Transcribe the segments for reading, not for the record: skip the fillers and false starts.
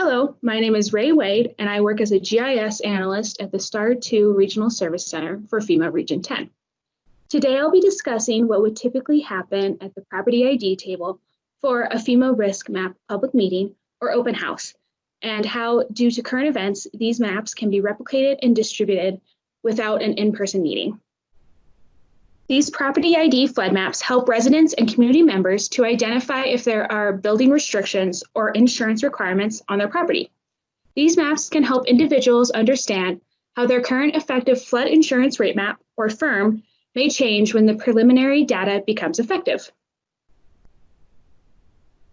Hello, my name is Rae Wade, and I work as a GIS analyst at the STAR 2 Regional Service Center for FEMA Region 10. Today, I'll be discussing what would typically happen at the property ID table for a FEMA risk map public meeting or open house, and how, due to current events, these maps can be replicated and distributed without an in-person meeting. These property ID flood maps help residents and community members to identify if there are building restrictions or insurance requirements on their property. These maps can help individuals understand how their current effective flood insurance rate map, or FERM, may change when the preliminary data becomes effective.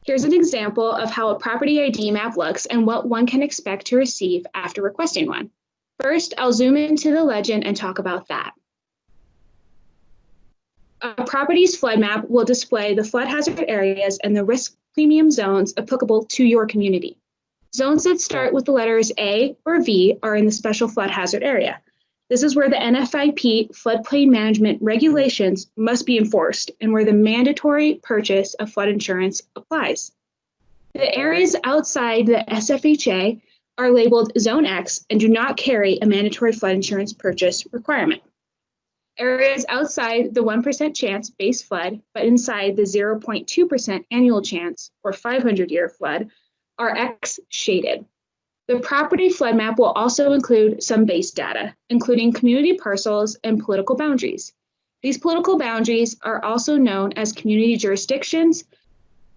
Here's an example of how a property ID map looks and what one can expect to receive after requesting one. First, I'll zoom into the legend and talk about that. A property's flood map will display the flood hazard areas and the risk premium zones applicable to your community. Zones that start with the letters A or V are in the special flood hazard area. This is where the NFIP floodplain management regulations must be enforced and where the mandatory purchase of flood insurance applies. The areas outside the SFHA are labeled Zone X and do not carry a mandatory flood insurance purchase requirement. Areas outside the 1% chance base flood, but inside the 0.2% annual chance or 500-year flood, are X shaded. The property flood map will also include some base data, including community parcels and political boundaries. These political boundaries are also known as community jurisdictions.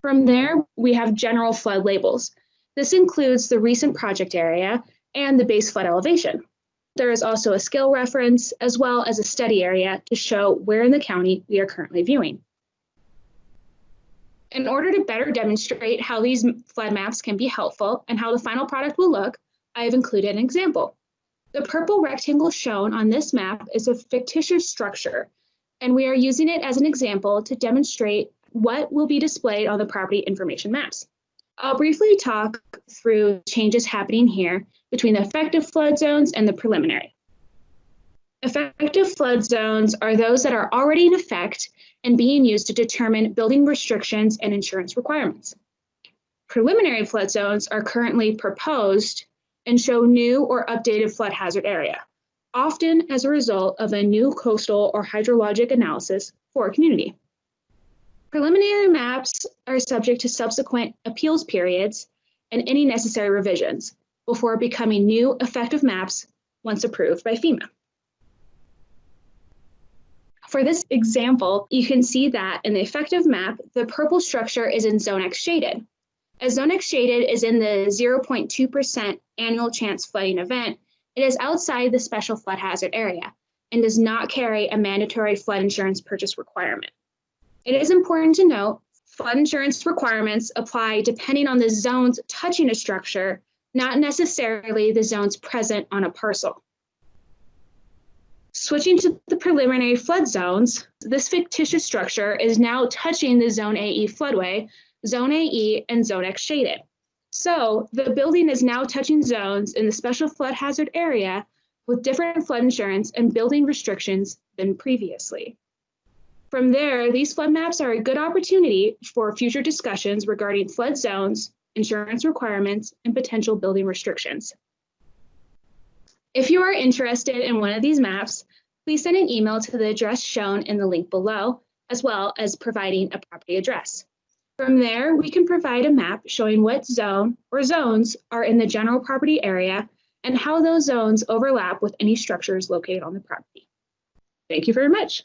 From there, we have general flood labels. This includes the recent project area and the base flood elevation. There is also a scale reference as well as a study area to show where in the county we are currently viewing. In order to better demonstrate how these flood maps can be helpful and how the final product will look, I have included an example. The purple rectangle shown on this map is a fictitious structure, and we are using it as an example to demonstrate what will be displayed on the property information maps. I'll briefly talk through changes happening here between the effective flood zones and the preliminary. Effective flood zones are those that are already in effect and being used to determine building restrictions and insurance requirements. Preliminary flood zones are currently proposed and show new or updated flood hazard area, often as a result of a new coastal or hydrologic analysis for a community. Preliminary maps are subject to subsequent appeals periods and any necessary revisions before becoming new effective maps once approved by FEMA. For this example, you can see that in the effective map, the purple structure is in Zone X shaded. As Zone X shaded is in the 0.2% annual chance flooding event, it is outside the special flood hazard area and does not carry a mandatory flood insurance purchase requirement. It is important to note, flood insurance requirements apply depending on the zones touching a structure, not necessarily the zones present on a parcel. Switching to the preliminary flood zones, this fictitious structure is now touching the Zone AE floodway, Zone AE, and Zone X shaded. So the building is now touching zones in the special flood hazard area with different flood insurance and building restrictions than previously. From there, these flood maps are a good opportunity for future discussions regarding flood zones, insurance requirements, and potential building restrictions. If you are interested in one of these maps, please send an email to the address shown in the link below, as well as providing a property address. From there, we can provide a map showing what zone or zones are in the general property area and how those zones overlap with any structures located on the property. Thank you very much.